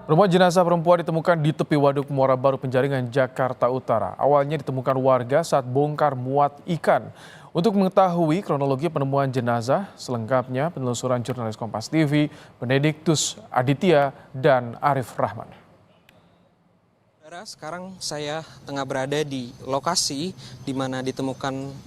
Rumah jenazah perempuan ditemukan di tepi Waduk Muara Baru Penjaringan, Jakarta Utara. Awalnya ditemukan warga saat bongkar muat ikan. Untuk mengetahui kronologi penemuan jenazah, selengkapnya penelusuran jurnalis Kompas TV, Benediktus Aditya dan Arif Rahman. Sekarang saya tengah berada di lokasi di mana ditemukan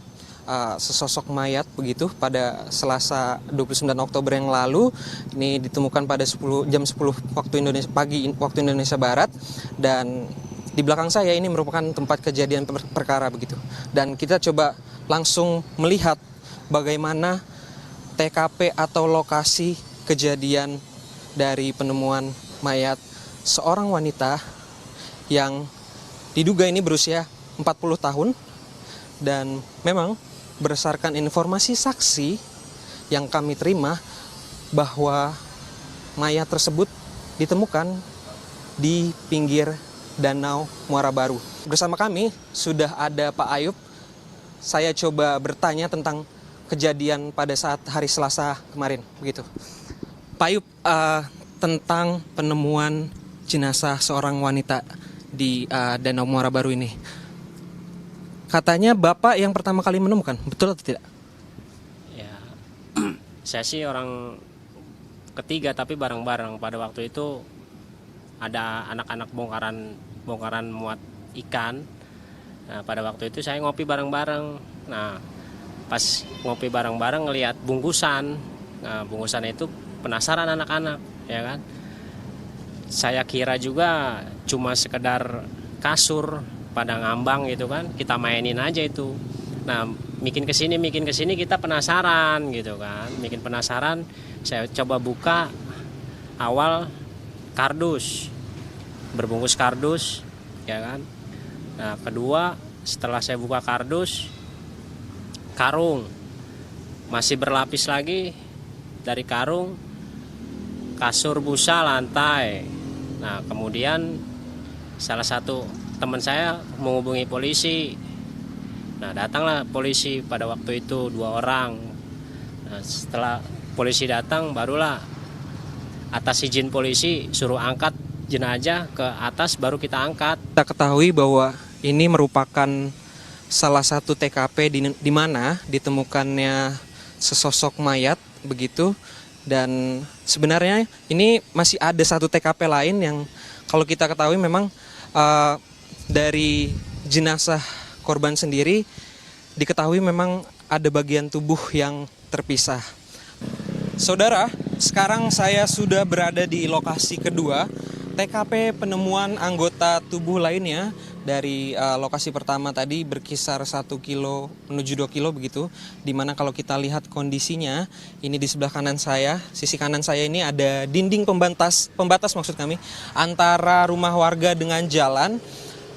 sesosok mayat begitu pada Selasa 29 Oktober yang lalu. Ini ditemukan pada jam 10 waktu Indonesia pagi waktu Indonesia Barat, dan di belakang saya ini merupakan tempat kejadian perkara begitu. Dan kita coba langsung melihat bagaimana TKP atau lokasi kejadian dari penemuan mayat seorang wanita yang diduga ini berusia 40 tahun, dan memang berdasarkan informasi saksi yang kami terima bahwa mayat tersebut ditemukan di pinggir Danau Muara Baru. Bersama kami sudah ada Pak Ayub. Saya coba bertanya tentang kejadian pada saat hari Selasa kemarin begitu. Pak Ayub, tentang penemuan jenazah seorang wanita di Danau Muara Baru ini. Katanya Bapak yang pertama kali menemukan, betul atau tidak? Ya, saya sih orang ketiga tapi bareng-bareng. Pada waktu itu ada anak-anak bongkaran muat ikan. Nah, pada waktu itu saya ngopi bareng-bareng. Nah, pas ngopi bareng-bareng ngelihat bungkusan. Nah, bungkusan itu penasaran anak-anak, ya kan? Saya kira juga cuma sekedar kasur pada ngambang gitu kan, kita mainin aja itu. Nah, makin kesini kita penasaran gitu kan, makin penasaran. Saya coba buka awal kardus, berbungkus kardus, ya kan. Nah, kedua setelah saya buka kardus, karung masih berlapis lagi dari karung, kasur busa lantai. Nah, kemudian salah satu teman saya menghubungi polisi. Nah, datanglah polisi pada waktu itu 2 orang. Nah, setelah polisi datang barulah atas izin polisi suruh angkat jenazah ke atas, baru kita angkat. Kita ketahui bahwa ini merupakan salah satu TKP di mana ditemukannya sesosok mayat begitu, dan sebenarnya ini masih ada satu TKP lain yang kalau kita ketahui memang dari jenazah korban sendiri diketahui memang ada bagian tubuh yang terpisah. Saudara, sekarang saya sudah berada di lokasi kedua, TKP penemuan anggota tubuh lainnya. Dari lokasi pertama tadi berkisar 1 kilo menuju 2 kilo begitu, dimana kalau kita lihat kondisinya ini di sebelah kanan saya, sisi kanan saya ini ada dinding pembatas maksud kami antara rumah warga dengan jalan.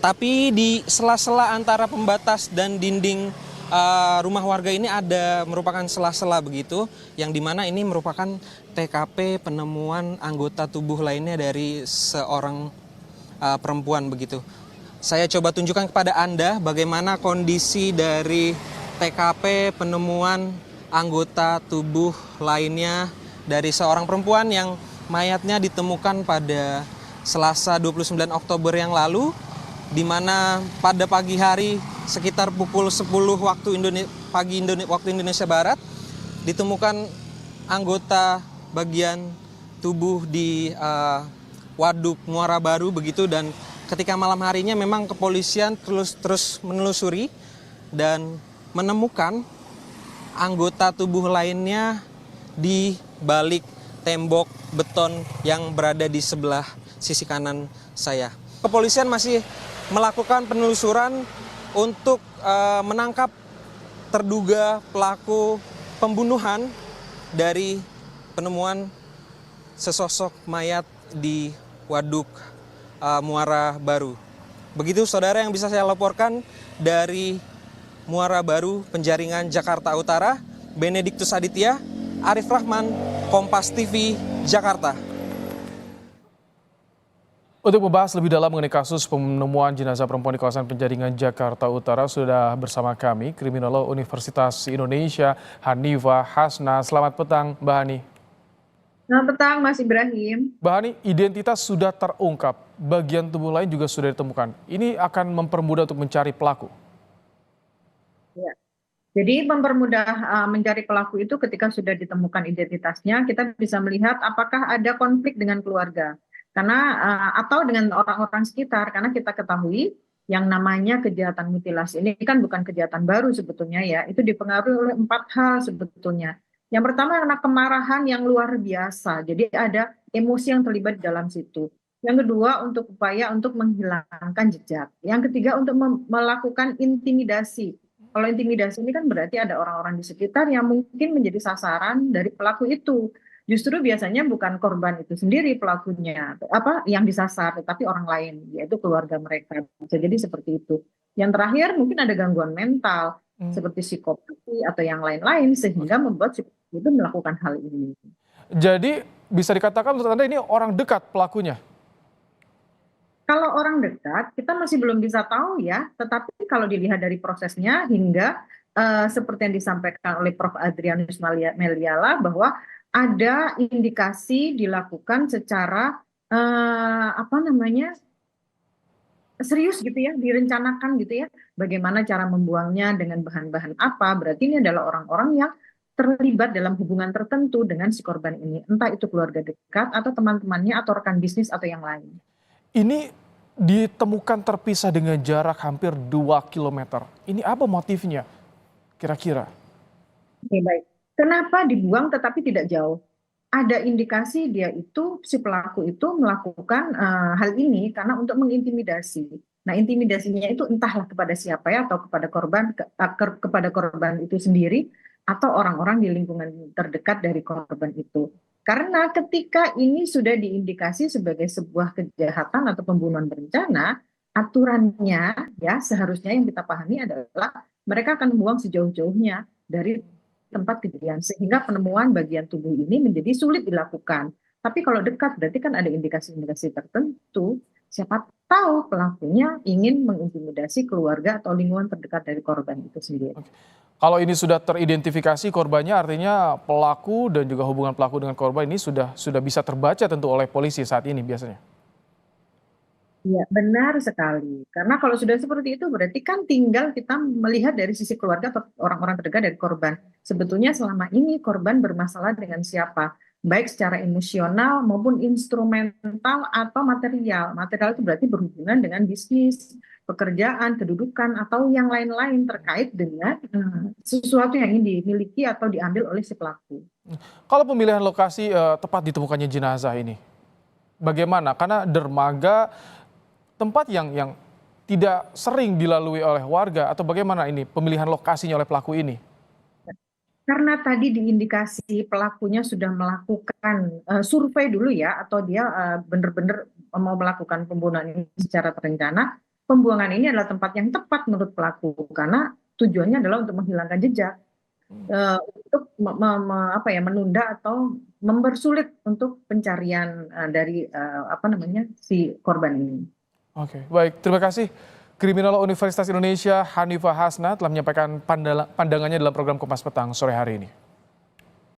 Tapi di sela-sela antara pembatas dan dinding rumah warga ini ada merupakan sela-sela begitu, yang dimana ini merupakan TKP penemuan anggota tubuh lainnya dari seorang perempuan begitu. Saya coba tunjukkan kepada Anda bagaimana kondisi dari TKP penemuan anggota tubuh lainnya dari seorang perempuan yang mayatnya ditemukan pada Selasa 29 Oktober yang lalu, di mana pada pagi hari sekitar pukul 10 waktu Indonesia Barat ditemukan anggota bagian tubuh di Waduk Muara Baru begitu, dan ketika malam harinya memang kepolisian terus menelusuri dan menemukan anggota tubuh lainnya di balik tembok beton yang berada di sebelah sisi kanan saya. Kepolisian masih melakukan penelusuran untuk menangkap terduga pelaku pembunuhan dari penemuan sesosok mayat di Waduk Muara Baru. Begitu saudara yang bisa saya laporkan dari Muara Baru Penjaringan, Jakarta Utara. Benediktus Aditya, Arif Rahman, Kompas TV, Jakarta. Untuk membahas lebih dalam mengenai kasus penemuan jenazah perempuan di kawasan Penjaringan, Jakarta Utara, sudah bersama kami kriminolog Universitas Indonesia Hanifah Hasna. Selamat petang, Mbak Hani. Selamat petang, Mas Ibrahim. Mbak Hani, identitas sudah terungkap, bagian tubuh lain juga sudah ditemukan. Ini akan mempermudah untuk mencari pelaku. Ya. Jadi mempermudah mencari pelaku itu ketika sudah ditemukan identitasnya, kita bisa melihat apakah ada konflik dengan keluarga, karena atau dengan orang-orang sekitar, karena kita ketahui yang namanya kejahatan mutilasi ini kan bukan kejahatan baru sebetulnya ya, itu dipengaruhi oleh 4 hal sebetulnya. Yang pertama karena kemarahan yang luar biasa, jadi ada emosi yang terlibat di dalam situ. Yang kedua untuk upaya untuk menghilangkan jejak. Yang ketiga untuk melakukan intimidasi. Kalau intimidasi ini kan berarti ada orang-orang di sekitar yang mungkin menjadi sasaran dari pelaku itu. Justru biasanya bukan korban itu sendiri pelakunya, apa yang disasar, tetapi orang lain, yaitu keluarga mereka. Bisa jadi seperti itu. Yang terakhir mungkin ada gangguan mental, seperti psikopati atau yang lain-lain, sehingga membuat si pelaku itu melakukan hal ini. Jadi bisa dikatakan menurut Anda ini orang dekat pelakunya? Kalau orang dekat, kita masih belum bisa tahu ya, tetapi kalau dilihat dari prosesnya hingga seperti yang disampaikan oleh Prof. Adrianus Meliala bahwa ada indikasi dilakukan secara apa namanya serius gitu ya, direncanakan gitu ya, bagaimana cara membuangnya dengan bahan-bahan apa, berarti ini adalah orang-orang yang terlibat dalam hubungan tertentu dengan si korban ini, entah itu keluarga dekat atau teman-temannya atau rekan bisnis atau yang lain. Ini ditemukan terpisah dengan jarak hampir 2 kilometer. Ini apa motifnya kira-kira? Oke, baik. Kenapa dibuang tetapi tidak jauh? Ada indikasi dia itu, si pelaku itu melakukan hal ini karena untuk mengintimidasi. Nah, intimidasinya itu entahlah kepada siapa ya, atau kepada korban, kepada korban itu sendiri, atau orang-orang di lingkungan terdekat dari korban itu. Karena ketika ini sudah diindikasi sebagai sebuah kejahatan atau pembunuhan berencana, aturannya ya seharusnya yang kita pahami adalah mereka akan membuang sejauh-jauhnya dari tempat kejadian sehingga penemuan bagian tubuh ini menjadi sulit dilakukan. Tapi kalau dekat berarti kan ada indikasi-indikasi tertentu. Siapa tahu pelakunya ingin mengintimidasi keluarga atau lingkungan terdekat dari korban itu sendiri. Kalau ini sudah teridentifikasi korbannya, artinya pelaku dan juga hubungan pelaku dengan korban ini sudah bisa terbaca tentu oleh polisi saat ini biasanya. Ya, benar sekali. Karena kalau sudah seperti itu berarti kan tinggal kita melihat dari sisi keluarga atau orang-orang terdekat dari korban. Sebetulnya selama ini korban bermasalah dengan siapa? Baik secara emosional maupun instrumental atau material. Material itu berarti berhubungan dengan bisnis, pekerjaan, kedudukan, atau yang lain-lain terkait dengan sesuatu yang ingin dimiliki atau diambil oleh si pelaku. Kalau pemilihan lokasi tepat ditemukannya jenazah ini, bagaimana? Karena dermaga tempat yang tidak sering dilalui oleh warga atau bagaimana ini pemilihan lokasinya oleh pelaku ini? Karena tadi diindikasi pelakunya sudah melakukan survei dulu ya, atau dia benar-benar mau melakukan pembunuhan ini secara terencana, pembuangan ini adalah tempat yang tepat menurut pelaku karena tujuannya adalah untuk menghilangkan jejak, untuk menunda atau mempersulit untuk pencarian dari si korban ini. Oke, baik. Terima kasih. Kriminolog Universitas Indonesia Hanifah Hasna telah menyampaikan pandangannya dalam program Kompas Petang sore hari ini.